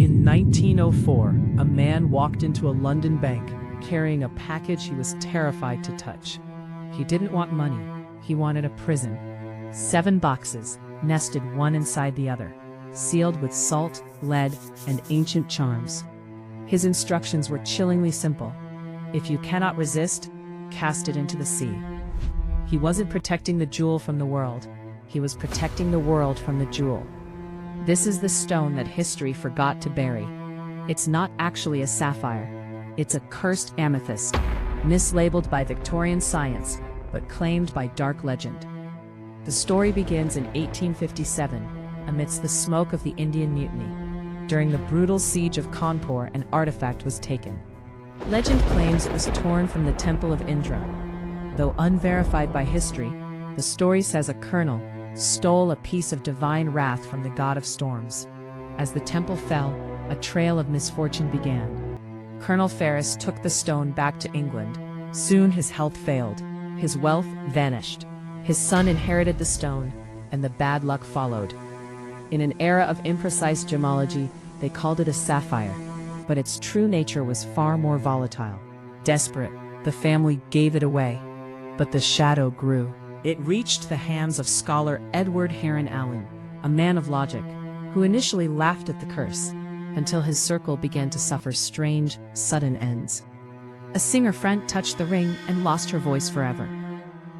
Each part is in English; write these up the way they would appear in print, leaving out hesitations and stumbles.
In 1904, a man walked into a London bank carrying a package he was terrified to touch. He didn't want money, he wanted a prison. 7 boxes, nested one inside the other, sealed with salt, lead, and ancient charms. His instructions were chillingly simple. If you cannot resist, cast it into the sea. He wasn't protecting the jewel from the world, he was protecting the world from the jewel. This is the stone that history forgot to bury. It's not actually a sapphire. It's a cursed amethyst, mislabeled by Victorian science, but claimed by dark legend. The story begins in 1857, amidst the smoke of the Indian Mutiny. During the brutal Siege of Cawnpore, an artifact was taken. Legend claims it was torn from the Temple of Indra. Though unverified by history, the story says a colonel stole a piece of divine wrath from the god of storms. As the temple fell, a trail of misfortune began. Colonel Ferris took the stone back to England. Soon his health failed, his wealth vanished. His son inherited the stone, and the bad luck followed. In an era of imprecise gemology, they called it a sapphire, but its true nature was far more volatile. Desperate, the family gave it away, but the shadow grew. It reached the hands of scholar Edward Heron-Allen, a man of logic, who initially laughed at the curse, until his circle began to suffer strange, sudden ends. A singer friend touched the ring and lost her voice forever.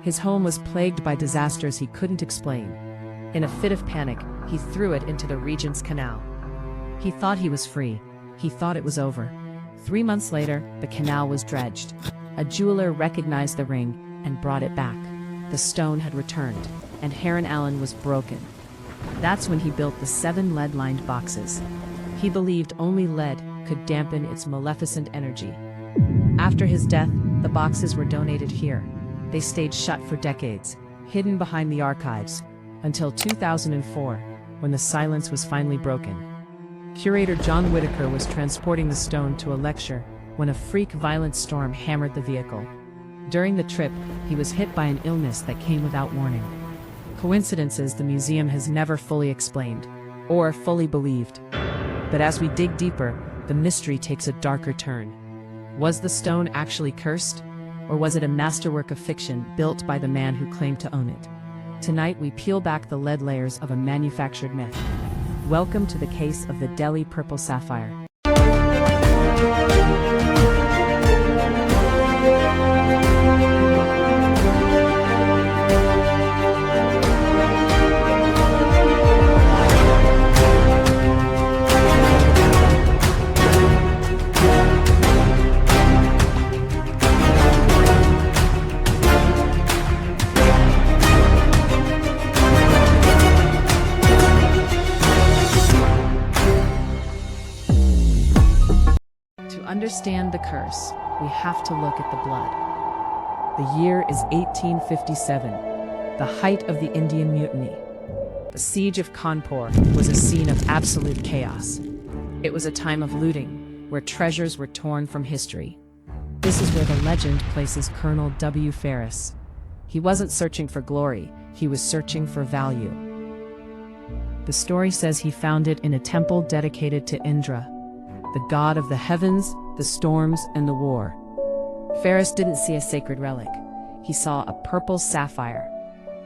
His home was plagued by disasters he couldn't explain. In a fit of panic, he threw it into the Regent's Canal. He thought he was free. He thought it was over. 3 months later, the canal was dredged. A jeweler recognized the ring and brought it back. The stone had returned, and Heron-Allen was broken. That's when he built the 7 lead-lined boxes. He believed only lead could dampen its maleficent energy. After his death, the boxes were donated here. They stayed shut for decades, hidden behind the archives, until 2004, when the silence was finally broken. Curator John Whitaker was transporting the stone to a lecture when a freak violent storm hammered the vehicle. During the trip, he was hit by an illness that came without warning. Coincidences the museum has never fully explained, or fully believed. But as we dig deeper, the mystery takes a darker turn. Was the stone actually cursed? Or was it a masterwork of fiction built by the man who claimed to own it? Tonight we peel back the lead layers of a manufactured myth. Welcome to the case of the Delhi Purple Sapphire. To understand the curse, we have to look at the blood. The year is 1857, the height of the Indian Mutiny. The Siege of Cawnpore was a scene of absolute chaos. It was a time of looting, where treasures were torn from history. This is where the legend places Colonel W. Ferris. He wasn't searching for glory, he was searching for value. The story says he found it in a temple dedicated to Indra, the god of the heavens, the storms, and the war. Ferris didn't see a sacred relic. He saw a purple sapphire.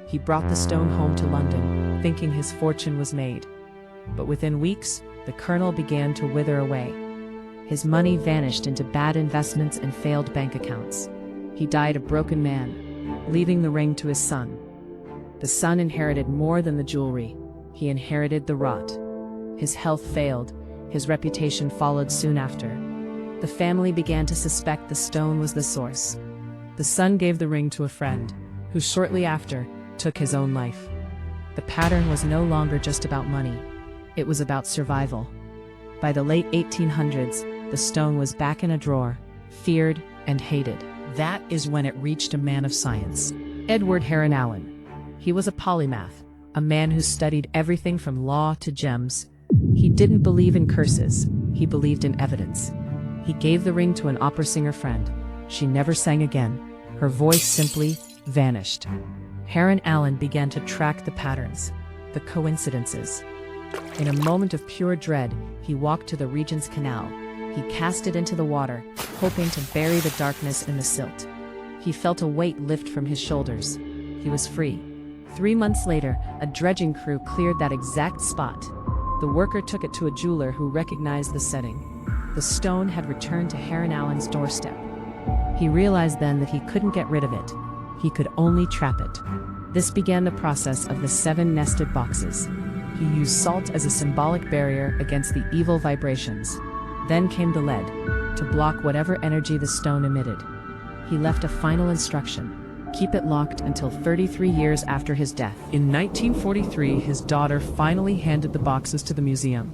He brought the stone home to London, thinking his fortune was made. But within weeks, the colonel began to wither away. His money vanished into bad investments and failed bank accounts. He died a broken man, leaving the ring to his son. The son inherited more than the jewelry. He inherited the rot. His health failed. His reputation followed soon after. The family began to suspect the stone was the source. The son gave the ring to a friend, who shortly after took his own life. The pattern was no longer just about money. It was about survival. By the late 1800s, the stone was back in a drawer, feared and hated. That is when it reached a man of science, Edward Heron-Allen. He was a polymath, a man who studied everything from law to gems. He didn't believe in curses, he believed in evidence. He gave the ring to an opera singer friend. She never sang again. Her voice simply vanished. Heron-Allen began to track the patterns, the coincidences. In a moment of pure dread, he walked to the Regent's Canal. He cast it into the water, hoping to bury the darkness in the silt. He felt a weight lift from his shoulders. He was free. 3 months later, a dredging crew cleared that exact spot. The worker took it to a jeweler who recognized the setting. The stone had returned to Heron-Allen's doorstep. He realized then that he couldn't get rid of it. He could only trap it. This began the process of the 7 nested boxes. He used salt as a symbolic barrier against the evil vibrations. Then came the lead, to block whatever energy the stone emitted. He left a final instruction: keep it locked until 33 years after his death. In 1943, his daughter finally handed the boxes to the museum.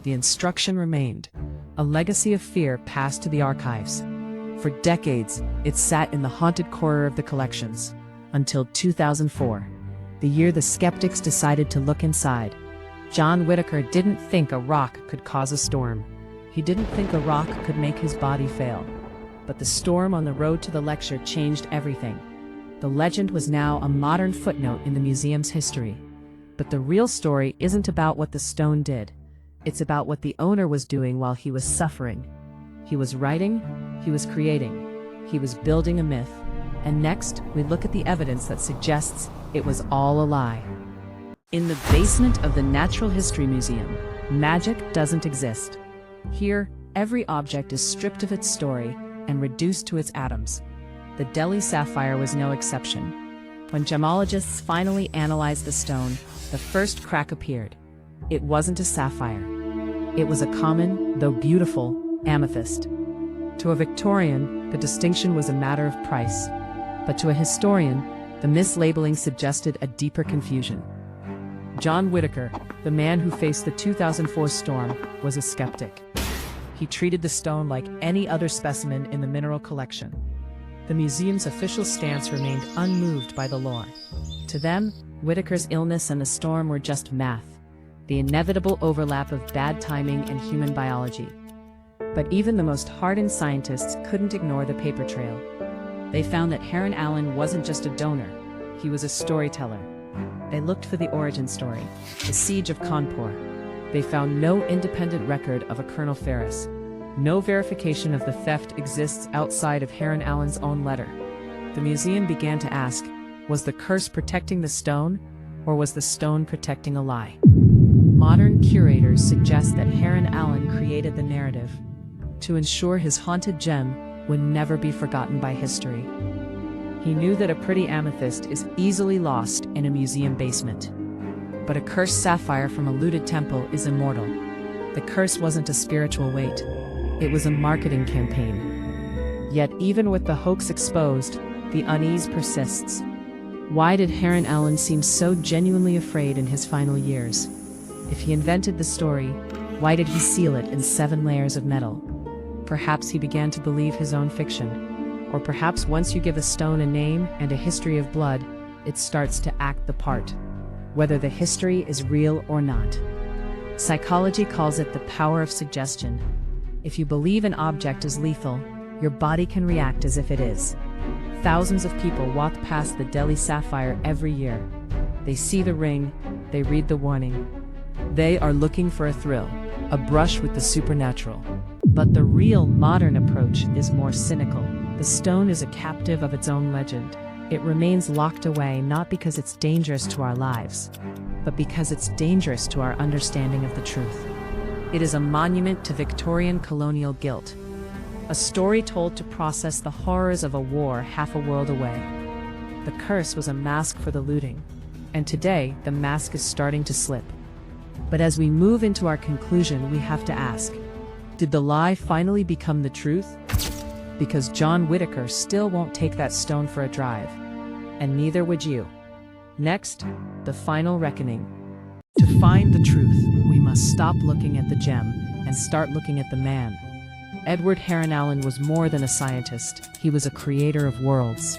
The instruction remained. A legacy of fear passed to the archives. For decades, it sat in the haunted corner of the collections, until 2004, the year the skeptics decided to look inside. John Whitaker didn't think a rock could cause a storm. He didn't think a rock could make his body fail. But the storm on the road to the lecture changed everything. The legend was now a modern footnote in the museum's history. But the real story isn't about what the stone did. It's about what the owner was doing while he was suffering. He was writing, he was creating, he was building a myth. And next, we look at the evidence that suggests it was all a lie. In the basement of the Natural History Museum, magic doesn't exist. Here, every object is stripped of its story and reduced to its atoms. The Delhi Sapphire was no exception. When gemologists finally analyzed the stone, the first crack appeared. It wasn't a sapphire. It was a common, though beautiful, amethyst. To a Victorian, the distinction was a matter of price. But to a historian, the mislabeling suggested a deeper confusion. John Whitaker, the man who faced the 2004 storm, was a skeptic. He treated the stone like any other specimen in the mineral collection. The museum's official stance remained unmoved by the lore. To them, Whitaker's illness and the storm were just math, the inevitable overlap of bad timing and human biology. But even the most hardened scientists couldn't ignore the paper trail. They found that Heron-Allen wasn't just a donor, he was a storyteller. They looked for the origin story, the Siege of Cawnpore. They found no independent record of a Colonel Ferris. No verification of the theft exists outside of Heron-Allen's own letter. The museum began to ask, was the curse protecting the stone, or was the stone protecting a lie? Modern curators suggest that Heron-Allen created the narrative to ensure his haunted gem would never be forgotten by history. He knew that a pretty amethyst is easily lost in a museum basement. But a cursed sapphire from a looted temple is immortal. The curse wasn't a spiritual weight. It was a marketing campaign. Yet even with the hoax exposed, the unease persists. Why did Heron-Allen seem so genuinely afraid in his final years? If he invented the story, why did he seal it in 7 layers of metal? Perhaps he began to believe his own fiction. Or perhaps once you give a stone a name and a history of blood, it starts to act the part, whether the history is real or not. Psychology calls it the power of suggestion. If you believe an object is lethal, your body can react as if it is. Thousands of people walk past the Delhi Sapphire every year. They see the ring, they read the warning. They are looking for a thrill, a brush with the supernatural. But the real modern approach is more cynical. The stone is a captive of its own legend. It remains locked away not because it's dangerous to our lives, but because it's dangerous to our understanding of the truth. It is a monument to Victorian colonial guilt, a story told to process the horrors of a war half a world away. The curse was a mask for the looting, and today the mask is starting to slip. But as we move into our conclusion, we have to ask, did the lie finally become the truth? Because John Whitaker still won't take that stone for a drive. And neither would you. Next, the final reckoning. To find the truth, we must stop looking at the gem and start looking at the man. Edward Heron-Allen was more than a scientist. He was a creator of worlds.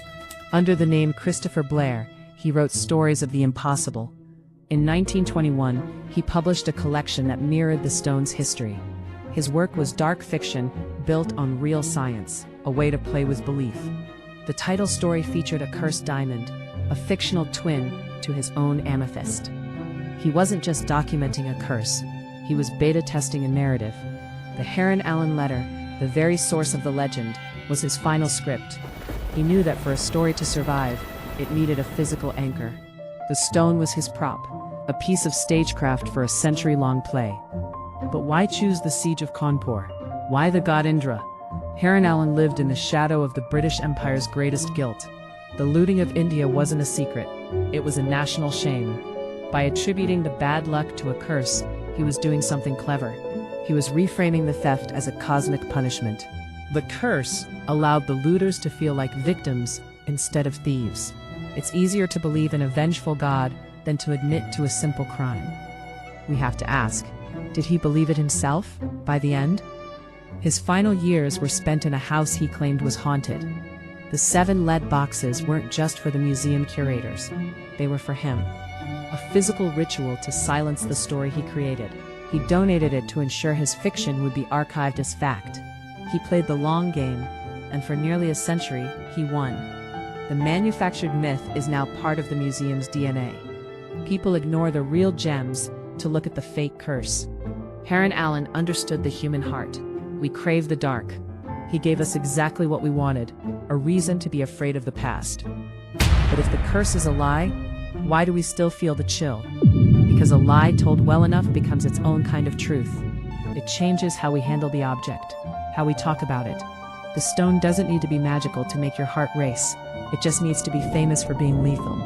Under the name Christopher Blair, he wrote stories of the impossible. In 1921, he published a collection that mirrored the stone's history. His work was dark fiction, built on real science, a way to play with belief. The title story featured a cursed diamond, a fictional twin to his own amethyst. He wasn't just documenting a curse, he was beta testing a narrative. The Heron-Allen letter, the very source of the legend, was his final script. He knew that for a story to survive, it needed a physical anchor. The stone was his prop, a piece of stagecraft for a century-long play. But why choose the Siege of Cawnpore? Why the god Indra? Heron-Allen lived in the shadow of the British Empire's greatest guilt. The looting of India wasn't a secret, it was a national shame. By attributing the bad luck to a curse, he was doing something clever. He was reframing the theft as a cosmic punishment. The curse allowed the looters to feel like victims instead of thieves. It's easier to believe in a vengeful god than to admit to a simple crime. We have to ask, did he believe it himself by the end? His final years were spent in a house he claimed was haunted. The 7 lead boxes weren't just for the museum curators. They were for him. A physical ritual to silence the story he created. He donated it to ensure his fiction would be archived as fact. He played the long game, and for nearly a century, he won. The manufactured myth is now part of the museum's DNA. People ignore the real gems to look at the fake curse. Heron-Allen understood the human heart. We crave the dark. He gave us exactly what we wanted, a reason to be afraid of the past. But if the curse is a lie, why do we still feel the chill? Because a lie told well enough becomes its own kind of truth. It changes how we handle the object, how we talk about it. The stone doesn't need to be magical to make your heart race. It just needs to be famous for being lethal.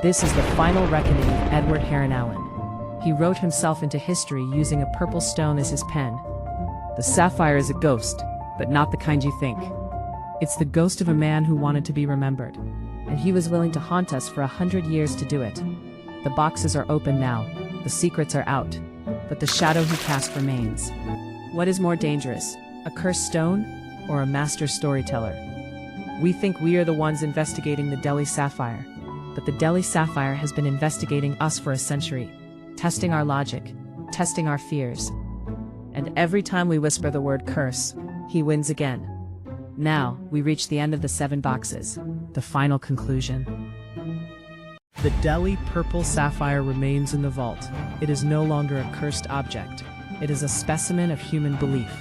This is the final reckoning of Edward Heron-Allen. He wrote himself into history using a purple stone as his pen. The sapphire is a ghost, but not the kind you think. It's the ghost of a man who wanted to be remembered, and he was willing to haunt us for 100 years to do it. The boxes are open now, the secrets are out, but the shadow he cast remains. What is more dangerous, a cursed stone or a master storyteller? We think we are the ones investigating the Delhi Sapphire, but the Delhi Sapphire has been investigating us for a century, testing our logic, testing our fears. And every time we whisper the word curse, he wins again. Now, we reach the end of the 7 boxes, the final conclusion. The Delhi Purple Sapphire remains in the vault. It is no longer a cursed object. It is a specimen of human belief.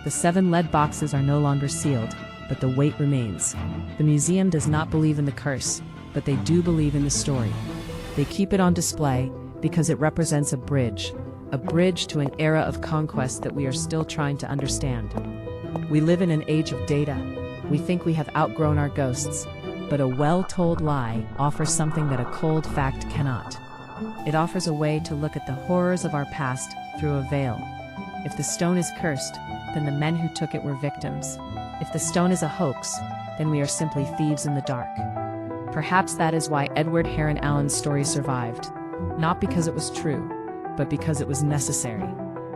The 7 lead boxes are no longer sealed, but the weight remains. The museum does not believe in the curse, but they do believe in the story. They keep it on display because it represents a bridge to an era of conquest that we are still trying to understand. We live in an age of data. We think we have outgrown our ghosts, but a well-told lie offers something that a cold fact cannot. It offers a way to look at the horrors of our past through a veil. If the stone is cursed, then the men who took it were victims. If the stone is a hoax, then we are simply thieves in the dark. Perhaps that is why Edward Heron-Allen's story survived. Not because it was true, but because it was necessary.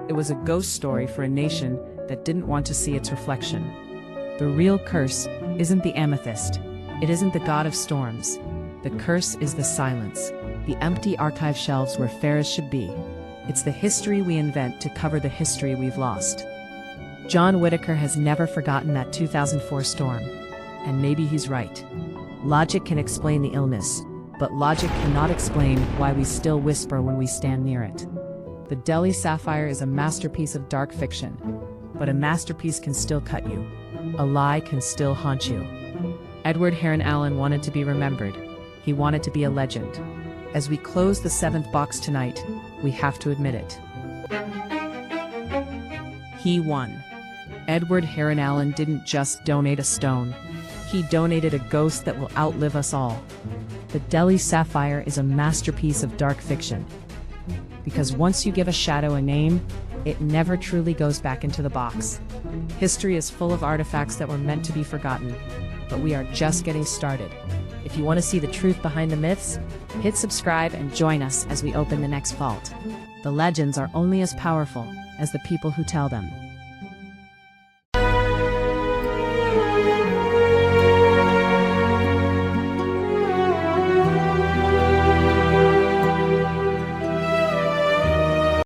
It was a ghost story for a nation that didn't want to see its reflection. The real curse isn't the amethyst. It isn't the god of storms. The curse is the silence, the empty archive shelves where Ferris should be. It's the history we invent to cover the history we've lost. John Whitaker has never forgotten that 2004 storm. And maybe he's right. Logic can explain the illness, but logic cannot explain why we still whisper when we stand near it. The Delhi Sapphire is a masterpiece of dark fiction, but a masterpiece can still cut you. A lie can still haunt you. Edward Heron-Allen wanted to be remembered. He wanted to be a legend. As we close the 7th box tonight, we have to admit it. He won. Edward Heron-Allen didn't just donate a stone. He donated a ghost that will outlive us all. The Delhi Sapphire is a masterpiece of dark fiction. Because once you give a shadow a name, it never truly goes back into the box. History is full of artifacts that were meant to be forgotten, but we are just getting started. If you want to see the truth behind the myths, hit subscribe and join us as we open the next vault. The legends are only as powerful as the people who tell them.